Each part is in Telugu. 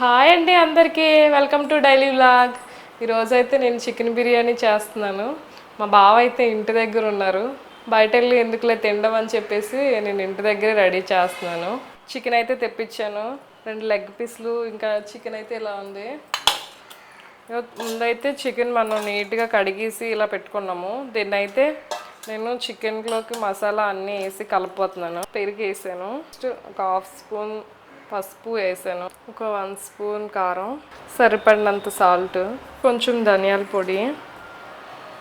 హాయ్ అండి అందరికీ వెల్కమ్ టు డైలీ వ్లాగ్. ఈరోజైతే నేను చికెన్ బిర్యానీ చేస్తున్నాను. మా బావ అయితే ఇంటి దగ్గర ఉన్నారు. బయట వెళ్ళి ఎందుకులే తినడం అని చెప్పేసి నేను ఇంటి దగ్గరే రెడీ చేస్తున్నాను. చికెన్ అయితే తెప్పించాను, 2 లెగ్ పీస్లు, ఇంకా చికెన్ అయితే ఇలా ఉంది. ముందైతే చికెన్ మనం నీట్గా కడిగేసి ఇలా పెట్టుకున్నాము. దీన్ని అయితే నేను చికెన్లోకి మసాలా అన్నీ వేసి కలుపుతున్నాను. పెరుగు వేసాను, ఒక 1/2 స్పూన్ పసుపు వేసాను, ఒక 1 స్పూన్ కారం, సరిపడినంత సాల్ట్, కొంచెం ధనియాల పొడి,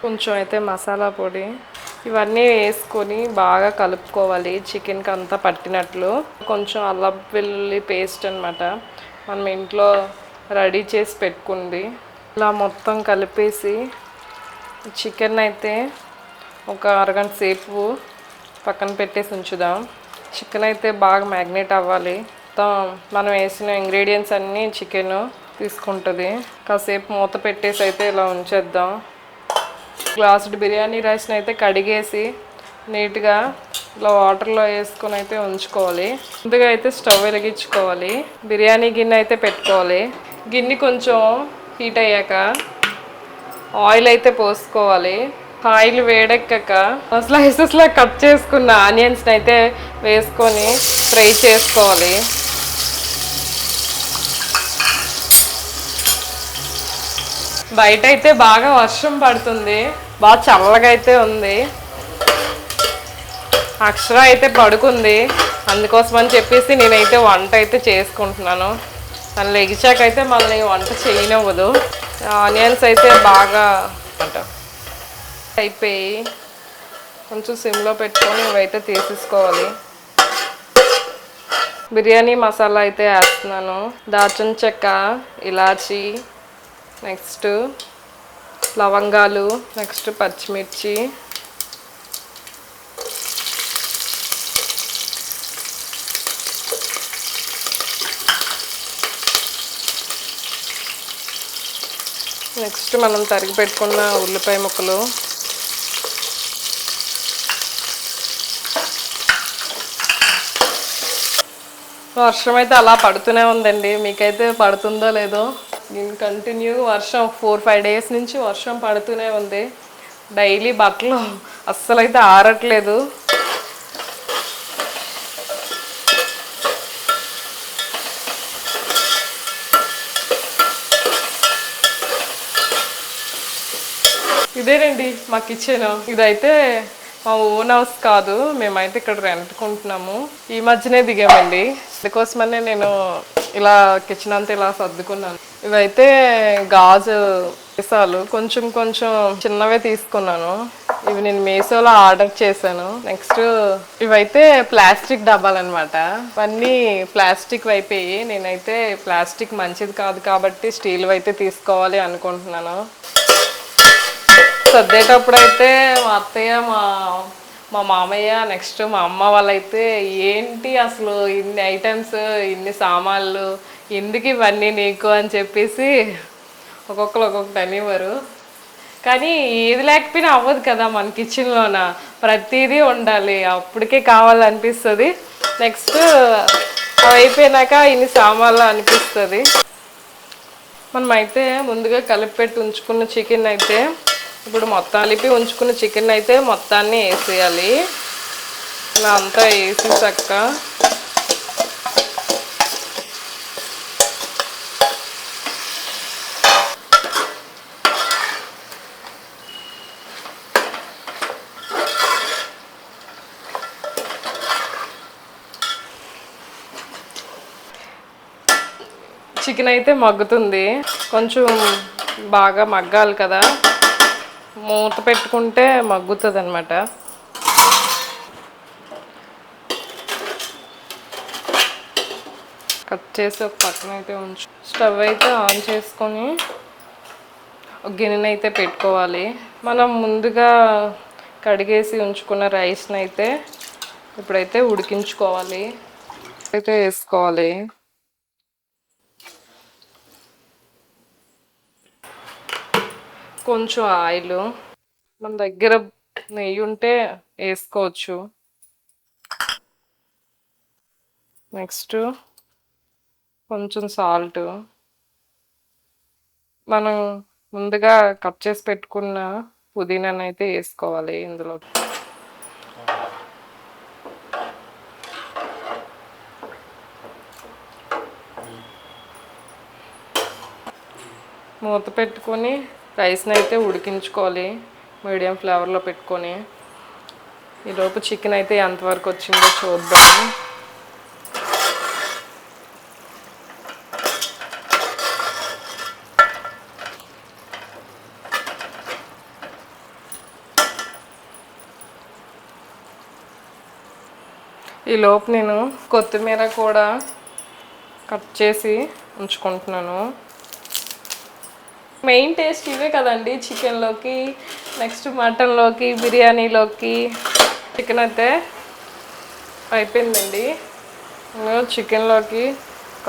కొంచెం అయితే మసాలా పొడి, ఇవన్నీ వేసుకొని బాగా కలుపుకోవాలి చికెన్కి అంతా పట్టినట్లు. కొంచెం అల్లం వెల్లుల్లి పేస్ట్ అనమాట, మనం ఇంట్లో రెడీ చేసి పెట్టుకుంది. ఇలా మొత్తం కలిపేసి చికెన్ అయితే ఒక అరగంట సేపు పక్కన పెట్టేసి ఉంచుదాం. చికెన్ అయితే బాగా మ్యాగ్నేట్ అవ్వాలి. మొత్తం మనం వేసిన ఇంగ్రీడియంట్స్ అన్నీ చికెన్ తీసుకుంటుంది. కాసేపు మూత పెట్టేసి అయితే ఇలా ఉంచేద్దాం. గ్లాసుడ్ బిర్యానీ రైస్ని అయితే కడిగేసి నీట్గా ఇలా వాటర్లో వేసుకొని అయితే ఉంచుకోవాలి. ముందుగా అయితే స్టవ్ వెలిగించుకోవాలి, బిర్యానీ గిన్నె అయితే పెట్టుకోవాలి. గిన్నె కొంచెం హీట్ అయ్యాక ఆయిల్ అయితే పోసుకోవాలి. ఆయిల్ వేడెక్కాక స్లైసెస్లా కట్ చేసుకున్న ఆనియన్స్ని అయితే వేసుకొని ఫ్రై చేసుకోవాలి. బయట అయితే బాగా వర్షం పడుతుంది, బాగా చల్లగా అయితే ఉంది. అక్షర అయితే పడుకుంది, అందుకోసం అని చెప్పేసి నేనైతే వంట అయితే చేసుకుంటున్నాను. తను లెగిచాకైతే మళ్ళీ వంట చేయనివ్వదు. ఆనియన్స్ అయితే బాగా అయిపోయి కొంచెం సిమ్లో పెట్టుకొని ఇవైతే తీసేసుకోవాలి. బిర్యానీ మసాలా అయితే వేస్తున్నాను, దాల్చిన చెక్క, ఇలాచి, నెక్స్ట్ లవంగాలు, నెక్స్ట్ పచ్చిమిర్చి, నెక్స్ట్ మనం తరిగి పెట్టుకున్న ఉల్లిపాయ ముక్కలు, వర్షం అయితే అలా పడుతూనే ఉందండి. మీకైతే పడుతుందో లేదో. కంటిన్యూ వర్షం 4-5 డేస్ నుంచి వర్షం పడుతూనే ఉంది. డైలీ బట్టలు అస్సలైతే ఆరట్లేదు. ఇదేనండి మా కిచెన్. ఇదైతే మా ఓన్ హౌస్ కాదు, మేమైతే ఇక్కడ రెంట్కుంటున్నాము. ఈ మధ్యనే దిగామండి, అందుకోసమనే నేను ఇలా కిచెన్ అంతా ఇలా సర్దుకున్నాను. ఇవైతే గాజు సీసాలు కొంచెం కొంచెం చిన్నవే తీసుకున్నాను. ఇవి నేను మీషోలో ఆర్డర్ చేశాను. నెక్స్ట్ ఇవైతే ప్లాస్టిక్ డబ్బాలు అనమాట. ఇవన్నీ ప్లాస్టిక్ అయిపోయి నేనైతే ప్లాస్టిక్ మంచిది కాదు కాబట్టి స్టీల్ అయితే తీసుకోవాలి అనుకుంటున్నాను. సర్దేటప్పుడు అయితే మా అత్తయ్య, మా మామయ్య, నెక్స్ట్ మా అమ్మ వాళ్ళైతే ఏంటి అసలు ఇన్ని ఐటమ్స్, ఇన్ని సామాన్లు, ఎందుకు ఇవన్నీ నీకు అని చెప్పేసి ఒక్కొక్కరు ఒక్కొక్కటి అనేవారు. కానీ ఏది లేకపోయినా అవ్వదు కదా మన కిచెన్లోన, ప్రతిదీ ఉండాలి, అప్పటికే కావాలనిపిస్తుంది. నెక్స్ట్ అవి అయిపోయినాక ఇన్ని సామాన్లు అనిపిస్తుంది. మనమైతే ముందుగా కలిపెట్టి ఉంచుకున్న చికెన్ అయితే ఇప్పుడు మొత్తం కలిపి ఉంచుకున్న చికెన్ అయితే మొత్తాన్ని వేసేయాలి. ఇలా అంతా వేసేసాక చికెన్ అయితే మగ్గుతుంది. కొంచెం బాగా మగ్గాలి కదా, మూత పెట్టుకుంటే మగ్గుతుంది అనమాట. కట్ చేసి ఒక పక్కన అయితే ఉంచు. స్టవ్ అయితే ఆన్ చేసుకొని ఒక గిన్నెని అయితే పెట్టుకోవాలి. మనం ముందుగా కడిగేసి ఉంచుకున్న రైస్ని అయితే ఇప్పుడైతే ఉడికించుకోవాలి. అయితే వేసుకోవాలి. కొంచెం ఆయిల్, మన దగ్గర నెయ్యి ఉంటే వేసుకోవచ్చు. నెక్స్ట్ కొంచెం సాల్ట్, మనం ముందుగా కట్ చేసి పెట్టుకున్న పుదీనాను అయితే వేసుకోవాలి ఇందులో. మూత పెట్టుకొని రైస్ని అయితే ఉడికించుకోవాలి మీడియం ఫ్లేవర్లో పెట్టుకొని. ఈలోపు చికెన్ అయితే ఎంతవరకు వచ్చిందో చూద్దాము. ఈలోపు నేను కొత్తిమీర కూడా కట్ చేసి ఉంచుకుంటున్నాను. మెయిన్ టేస్ట్ ఇవే కదండి చికెన్లోకి, నెక్స్ట్ మటన్లోకి, బిర్యానీలోకి. చికెన్ అయితే అయిపోయిందండి. చికెన్లోకి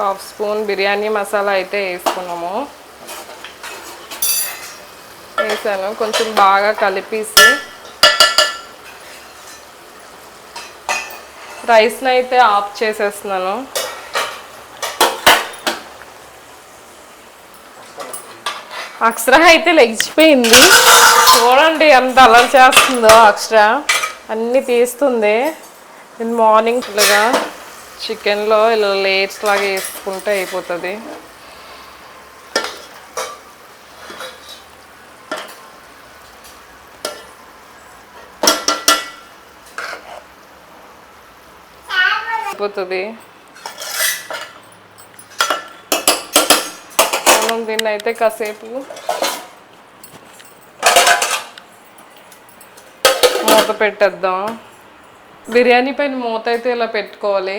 1/2 స్పూన్ బిర్యానీ మసాలా అయితే వేసుకున్నాము. వేసాను, కొంచెం బాగా కలిపేసి రైస్ని అయితే ఆఫ్ చేసేస్తున్నాను. అక్షర అయితే లెగిచిపోయింది. చూడండి ఎంత అల్లరి చేస్తుందో అక్షర, అన్నీ తీస్తుంది. నేను మార్నింగ్ ఇలాగా చికెన్లో ఇలా లేయర్స్ లాగా వేసుకుంటే అయిపోతుంది. అయిపోతుంది. మనం దీన్ని అయితే కాసేపు మూత పెట్టేద్దాం. బిర్యానీ పైన మూత అయితే ఇలా పెట్టుకోవాలి.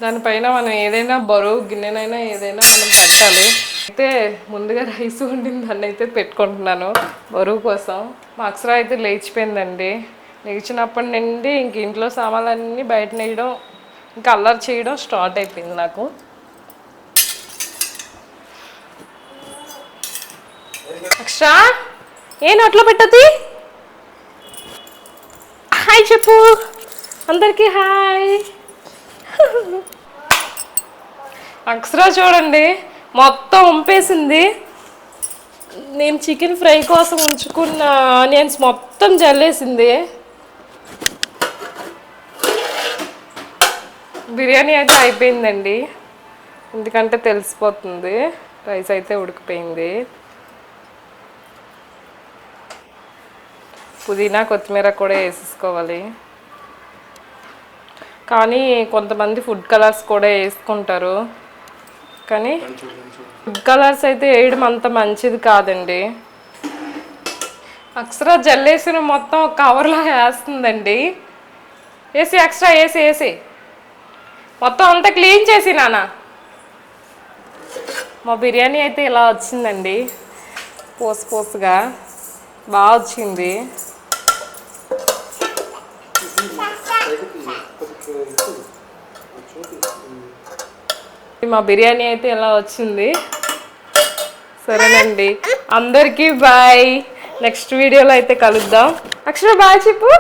దానిపైన మనం ఏదైనా బరువు గిన్నెనైనా ఏదైనా మనం పెట్టాలి. అయితే ముందుగా రైస్ వండిన దాన్ని అయితే పెట్టుకుంటున్నాను బరువు కోసం. మా అక్షర అయితే లేచిపోయిందండి. లేచినప్పటి నుండి ఇంక ఇంట్లో సామాన్లన్నీ బయట నేయడం, ఇంకా అల్లరి చేయడం స్టార్ట్ అయిపోయింది నాకు. అక్షర ఏ నోట్లో పెట్టది? హాయ్ చెప్పు అందరికీ, హాయ్. అక్షర చూడండి మొత్తం వంపేసింది. నేను చికెన్ ఫ్రై కోసం ఉంచుకున్న ఆనియన్స్ మొత్తం జల్లేసింది. బిర్యానీ అయితే అయిపోయిందండి, ఎందుకంటే తెలిసిపోతుంది. రైస్ అయితే ఉడికిపోయింది. పుదీనా కొత్తిమీర కూడా వేసేసుకోవాలి. కానీ కొంతమంది ఫుడ్ కలర్స్ కూడా వేసుకుంటారు, కానీ ఫుడ్ కలర్స్ అయితే వేయడం అంత మంచిది కాదండి. అక్షర జల్లేసిన మొత్తం కవర్లో వేస్తుందండి. వేసి ఎక్స్ట్రా వేసి మొత్తం అంతా క్లీన్ చేసి నాన్న. మా బిర్యానీ అయితే ఇలా వచ్చిందండి, పోసుగా బాగా వచ్చింది. మా బిర్యానీ అయితే ఇలా వచ్చింది. సరేనండి, అందరికీ బాయ్. నెక్స్ట్ వీడియోలో అయితే కలుద్దాం. అక్షర బాయ్ చెప్పు.